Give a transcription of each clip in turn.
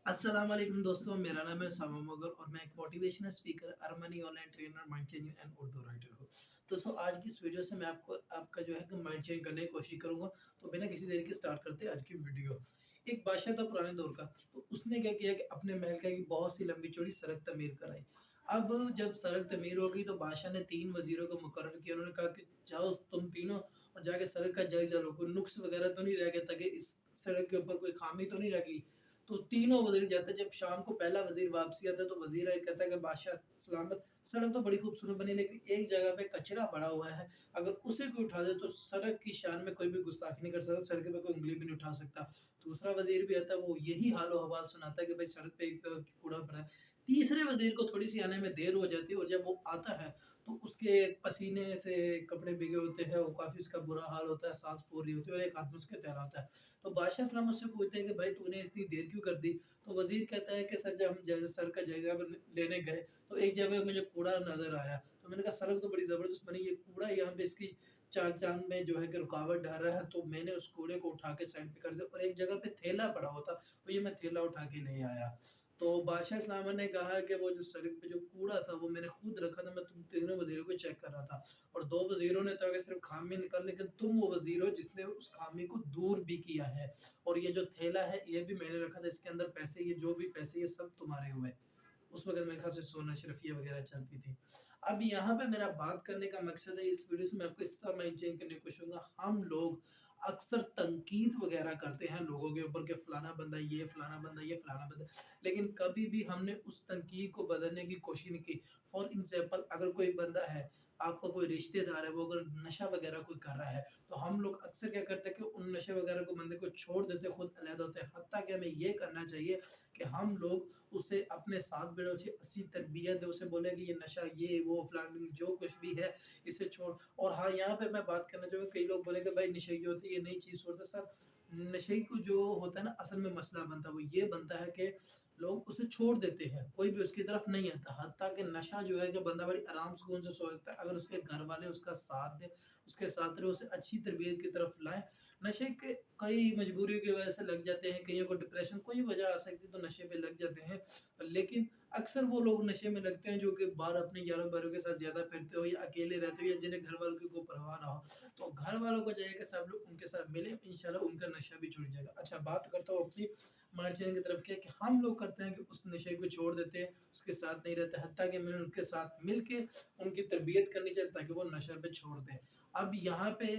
अस्सलाम वालेकुम दोस्तों, मेरा नाम है उसामा मुगल और मैं एक मोटिवेशनल स्पीकर, अरमनी online trainer, mind changing and Urdu writer हूँ। दोस्तों, आज की इस वीडियो से मैं आपका जो है कि माइंड चेंज करने की कोशिश करूँगा। तो बिना किसी देरी के स्टार्ट करते हैं आज की वीडियो। एक बादशाह था पुराने दौर का, तो उसने क्या किया कि अपने महल का एक बहुत सी लंबी चौड़ी सड़क तमीर कराई। अब जब सड़क तमीर हो गई तो बादशाह ने 3 वज़ीरों को मुकर्रर किया। उन्होंने कहा कि जाओ तुम तीनों और जाके सड़क का जायज़ा लो, कोई नुक्स वगैरह तो नहीं रह गया, ताकि इस सड़क के ऊपर कोई खामी तो नहीं रह गई। तो तीनों वज़ीर जाते, जब शाम को पहला वज़ीर वापसी आता है तो वज़ीर ये कहता है कि बादशाह सलामत, सड़क तो बड़ी खूबसूरत बनी लेकिन एक जगह पे कचरा पड़ा हुआ है, अगर उसे कोई उठा दे तो सड़क की शान में कोई भी गुस्ताखी नहीं कर सकता, सड़क पे कोई उँगली भी नहीं उठा सकता। दूसरा वज़ीर भी आता है, वो यही हाल-ओ-हवाल सुनाता है कि भाई सड़क पे एक कूड़ा पड़ा है। तीसरे वज़ीर को थोड़ी-सी आने में देर हो जाती है और जब वो आता है तो उसके पसीने से कपड़े भीगे होते हैं, वो काफ़ी उसका बुरा हाल होता है, साँस फूल रही होती है और एक हाथ में उसके तहराता है। तो बादशाह सलाम उससे पूछते हैं कि भाई तूने इतनी देर क्यों कर दी? तो वज़ीर कहता है कि सर जब हम सर का जायज़ा लेने गए तो एक जगह मुझे कूड़ा नज़र आया। तो मैंने कहा सड़क तो बड़ी ज़बरदस्त बनी है, कूड़ा यहाँ पे इसकी चार चाँद में जो है कि रुकावट डाल रहा है, तो मैंने उस कूड़े को उठा के साइड पे कर दिया और एक जगह पे थैला पड़ा हुआ था, तो ये मैं थैला उठा के ले आया। तो बादशाह इस्लामा ने कहा कि वो जो सड़क पे जो कूड़ा था वो मैंने खुद रखा था, मैं तुम तीनों वज़ीरों को चेक कर रहा था और 2 वज़ीरों ने तो आगे सिर्फ़ खामी निकाली, लेकिन तुम वो वज़ीर हो जिसने उस खामी को दूर भी किया है। और ये जो थैला है ये भी मैंने रखा था, इसके अंदर पैसे, ये जो भी पैसे ये सब तुम्हारे हुए। उस वक़्त मेरे ख़्याल से सोना शर्फ़िया वग़ैरह चलती थी। अब यहाँ पे मेरा बात करने का मकसद है, इस वीडियो से मैं आपको इस तरह माइंड चेंज करने की कोशिश करूँगा। हम लोग अक्सर तनकीद वग़ैरह करते हैं लोगों के ऊपर कि फलाना बंदा ये, फलाना बंदा ये, फलाना बंदा, लेकिन कभी भी हमने उस तनकीद को बदलने की कोशिश नहीं की। फॉर एग्ज़ाम्पल अगर कोई बंदा है, आपका कोई रिश्तेदार है, वो अगर नशा वग़ैरह कोई कर रहा है, तो हम लोग अक्सर क्या करते हैं कि उन नशे वग़ैरह को बंदे को छोड़ देते हैं, खुद अलग होते हैं। हत्ता कि हमें ये करना चाहिए कि हम लोग उसे अपने साथ बैठे, उसे अच्छी तरबियत दें, उसे बोले कि ये नशा, ये वो फलाना जो कुछ भी है इसे छोड़। और हाँ, यहाँ पे मैं बात करना चाहूँगा, कई लोग बोले कि भाई नशे की होती है, ये नई चीज़ छोड़ते सर। नशे को जो होता है ना, असल में मसला बनता है वो ये बनता है कि लोग उसे छोड़ देते हैं, कोई भी उसकी तरफ नहीं आता। हत्ता कि नशा जो है कि बंदा बड़ी आराम सुकून से सो सकता है, अगर उसके घर वाले उसका साथ दें, उसके साथ रहे, उसे अच्छी तरबियत की तरफ लाएँ। नशे के कई मजबूरियों की वजह से लग जाते हैं, कईयों को डिप्रेशन, कोई वजह आ सकती है तो नशे पे लग जाते हैं। लेकिन अक्सर वो लोग नशे में लगते हैं जो कि बाहर अपने यारों-बेरों के साथ ज़्यादा फिरते हो या अकेले रहते हो या जिन्हें घर वालों की कोई परवाह ना हो। तो घर वालों को चाहिए कि सब लोग उनके साथ मिलें, इंशाल्लाह उनका नशा भी छूट जाएगा। अच्छा, बात करता हूँ अपनी मार्जिन की तरफ, क्या कि हम लोग करते हैं कि उस नशे को छोड़ देते हैं, उसके साथ नहीं रहते, हत्ता कि हमें उनके साथ मिल के उनकी तरबियत करनी चाहिए ताकि वो नशा पे छोड़ दें। अब यहाँ पे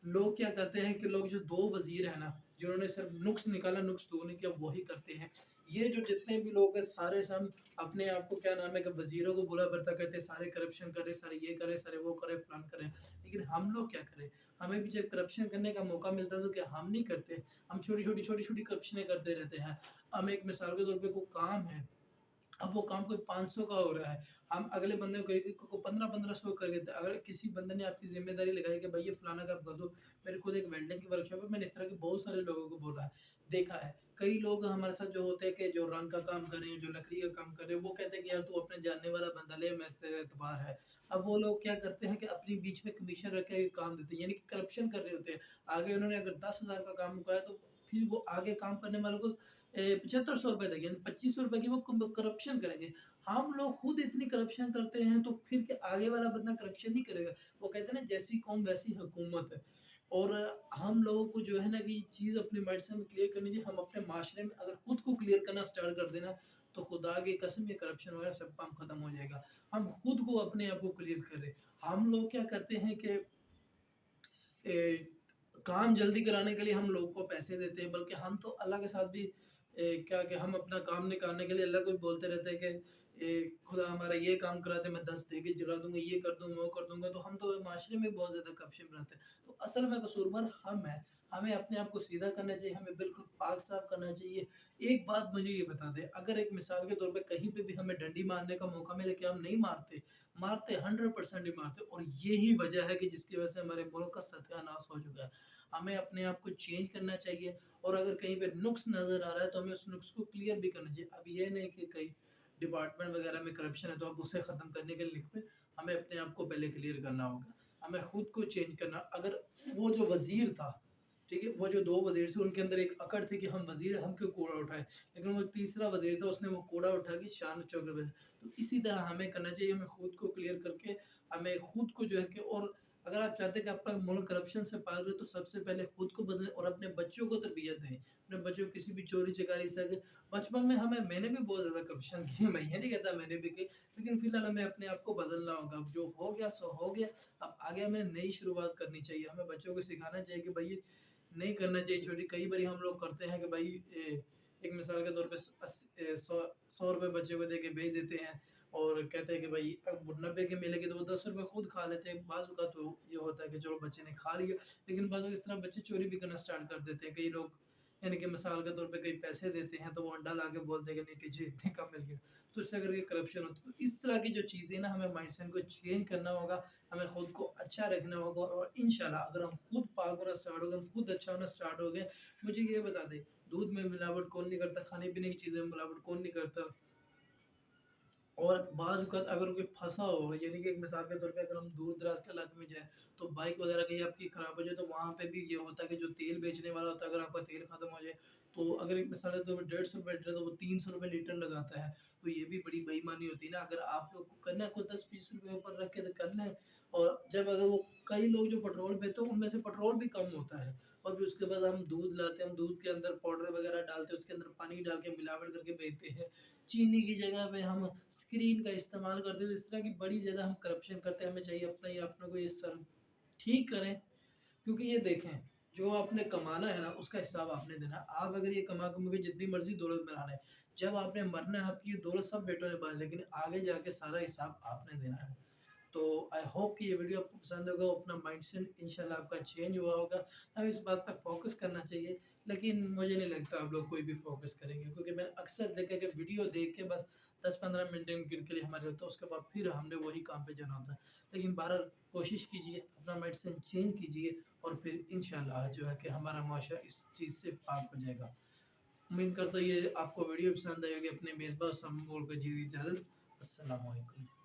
लोग क्या करते हैं कि लोग जो 2 वज़ीर हैं ना, जिन्होंने सिर्फ़ नुक्स निकाला, नुक्स 2 ने किया, वही करते हैं। ये जो जितने भी लोग हैं सारे सब अपने आप को क्या नाम है कि वज़ीरों को बुरा-भला कहते हैं, सारे करप्शन कर रहे, सारे ये कर रहे, सारे वो कर रहे, फलान कर रहे। लेकिन हम लोग क्या करें? हमें भी जब करप्शन करने का मौका मिलता है तो क्या हम नहीं करते? हम छोटी-छोटी करप्शनें करते रहते हैं। हम एक मिसाल के तौर पे कोई काम है, अब वो काम कोई 500 का हो रहा है, हम अगले बंदे को कहेंगे को 15-1500 कर देते हैं। अगर किसी बंदे ने आपकी ज़िम्मेदारी लगाई कि भाई ये फलाना काम कर दो, मेरे खुद एक वेल्डिंग की वर्कशॉप है, मैंने इस तरह के बहुत सारे लोगों को बोला है, देखा है। कई लोग हमारे साथ जो होते हैं कि जो रंग का काम कर रहे हैं, जो लकड़ी का काम कर रहे हैं, वो कहते हैं कि यार तू अपने जानने वाला बंदा ले, मैं तेरे एतबार है। अब वो लोग क्या करते हैं कि अपनी बीच में कमीशन रख के काम देते हैं, यानी कि करप्शन कर रहे होते हैं। आगे उन्होंने अगर 10,000 का काम मुकाया तो फिर वो आगे काम करने वालों को 7500 रुपए देंगे, यानी 2500 रुपए की वो करप्शन करेंगे। हम लोग खुद इतनी करप्शन करते हैं तो फिर क्या आगे वाला बंदा करप्शन नहीं करेगा? वो कहते हैं ना, जैसी कौम वैसी हुकूमत है। और हम लोगों को जो है ना कि चीज़ अपने माइंडसेट में क्लियर करनी चाहिए। हम अपने माशरे में अगर खुद को क्लियर करना स्टार्ट कर देना, तो खुदा की कसम ये करप्शन वगैरह सब काम खत्म हो जाएगा। हम खुद को अपने आप को क्लियर करें। हम लोग क्या करते हैं कि ए, काम जल्दी कराने के लिए हम लोगों को पैसे देते हैं, बल्कि हम तो अल्लाह के साथ भी क्या कि हम अपना काम निकालने के लिए अल्लाह को भी बोलते रहते हैं कि खुदा हमारा ये काम करा दे, मैं 10 देके जला दूँगा, ये कर दूँगा, वो कर दूँगा। तो हम तो माशरे में बहुत ज़्यादा करप्शन बनाते हैं। तो असल में कसूरवार हम हैं। हमें अपने आप को सीधा करना चाहिए, हमें बिल्कुल पाक-साफ करना चाहिए। एक बात मुझे ये बता दें, अगर एक मिसाल के तौर पे कहीं पे भी हमें डंडी मारने का मौका मिले, क्या हम नहीं मारते? मारते, 100% ही मारते, और यही वजह है कि जिसकी वजह से हमारे मुल्क का सत्यानाश हो चुका है। हमें अपने आप को चेंज करना चाहिए और अगर कहीं पे नुक्स नज़र आ रहा है तो हमें उस नुक्स को क्लियर भी करना चाहिए। अब ये नहीं कि कई डिपार्टमेंट वगैरह में करप्शन है तो अब उसे ख़त्म करने के लिए लिख पे, हमें अपने आप को पहले क्लियर करना होगा। हमें खुद को चेंज करना। अगर वो जो वज़ीर था, ठीक है, वो जो 2 वज़ीर थे उनके अंदर एक अकड़ थी कि हम वज़ीर हैं, हम क्यों कूड़ा उठाएँ? लेकिन वो तीसरा वज़ीर था, उसने वो कूड़ा उठा के शान चौक पे। तो इसी तरह हमें करना चाहिए, हमें खुद को क्लियर करके हमें खुद को जो है कि, और अगर आप चाहते हैं कि आपका मुल्क करप्शन से पार हो तो सबसे पहले खुद को बदलें और अपने बच्चों को तरबियत दें। अपने बच्चों को किसी भी चोरी चकारी से, अगर बचपन में मैंने भी बहुत ज़्यादा करप्शन की है, मैं ये नहीं कहता मैंने भी की, लेकिन फिलहाल हमें अपने आप को बदलना होगा। अब जो हो गया सो हो गया, अब आगे हमें नई शुरुआत करनी चाहिए। हमें बच्चों को सिखाना चाहिए कि भाई नहीं करना चाहिए छोटी। कई बारी हम लोग करते हैं कि भाई एक मिसाल के तौर पे 100 रुपए बच्चे को दे के भेज देते हैं और कहते हैं कि भाई अब 90 के मिलेंगे तो वो 10 रुपए खुद खा लेते हैं। बाज़ का तो ये होता है कि चलो बच्चे ने खा लिया, लेकिन बाज़ इस तरह बच्चे चोरी भी करना स्टार्ट कर देते हैं। कई लोग यानी कि मिसाल के तौर पे कई पैसे देते हैं तो वो अंडा ला के बोलते हैं कि नहीं टीचर इतने का मिल गया, तो इससे करके करप्शन होता है। तो इस तरह की जो चीज़ें ना, हमें माइंडसेट को चेंज करना होगा, हमें खुद को अच्छा रखना होगा, और इंशाल्लाह अगर हम खुद पाक होना स्टार्ट हो गए, हम खुद अच्छा होना स्टार्ट हो गए। मुझे ये बता दें, दूध में मिलावट कौन नहीं करता, खाने पीने की चीज़ें में मिलावट कौन नहीं करता। और बाज़ औक़ात अगर कोई फँसा हो, यानी कि एक मिसाल के तौर पे अगर हम दूर-दराज़ के इलाके में जाएँ, तो बाइक वग़ैरह कहीं आपकी ख़राब हो जाए, तो वहाँ पे भी ये होता है कि जो तेल बेचने वाला होता है, अगर आपका तेल ख़त्म हो जाए, तो अगर एक मिसाल के तौर पे ₹150 लीटर है, तो वो ₹300 लीटर लगाता है। तो ये भी बड़ी बेईमानी होती है ना, अगर आप लोग को करना है कोई ₹10-20 ऊपर रख के तो कर लें। और जब अगर वो कई लोग जो पेट्रोल पे, तो उनमें से पेट्रोल भी कम होता है, और फिर उसके बाद हम दूध लाते हैं, हम दूध के अंदर पाउडर वग़ैरह डालते हैं, उसके अंदर पानी डाल के मिलावट करके बेचते हैं। चीनी की जगह पे हम स्क्रीन का इस्तेमाल करते हैं, तो इस तरह की बड़ी ज़्यादा हम करप्शन करते हैं। हमें चाहिए अपना ये अपने को ये सब ठीक करें, क्योंकि ये देखें, जो आपने कमाना है ना, उसका हिसाब आपने देना है। आप अगर ये कमा के मुझे जितनी मर्ज़ी दौलत बनाना है, जब आपने मरना है, आपकी ये दौलत सब बेटों ने पानी, लेकिन आगे जाके सारा हिसाब आपने देना है। तो आई होप कि ये वीडियो आपको पसंद होगा, अपना माइंडसेट इंशाल्लाह आपका चेंज हुआ होगा। हमें इस बात पे फ़ोकस करना चाहिए, लेकिन मुझे नहीं लगता आप लोग कोई भी फ़ोकस करेंगे, क्योंकि मैंने अक्सर देखा है कि वीडियो देख के बस 10-15 मिनट के लिए हमारे होता है, उसके बाद फिर हमने वही काम पे जाना होता है। लेकिन बहरहाल कोशिश कीजिए, अपना माइंडसेट चेंज कीजिए, और फिर इंशाल्लाह जो है कि हमारा माशरा इस चीज़ से पाक हो जाएगा। उम्मीद करता हूँ ये आपको वीडियो पसंद आई होगी। अपने मेज़बान सामने को दीजिए इजाज़त। अस्सलाम वालेकुम।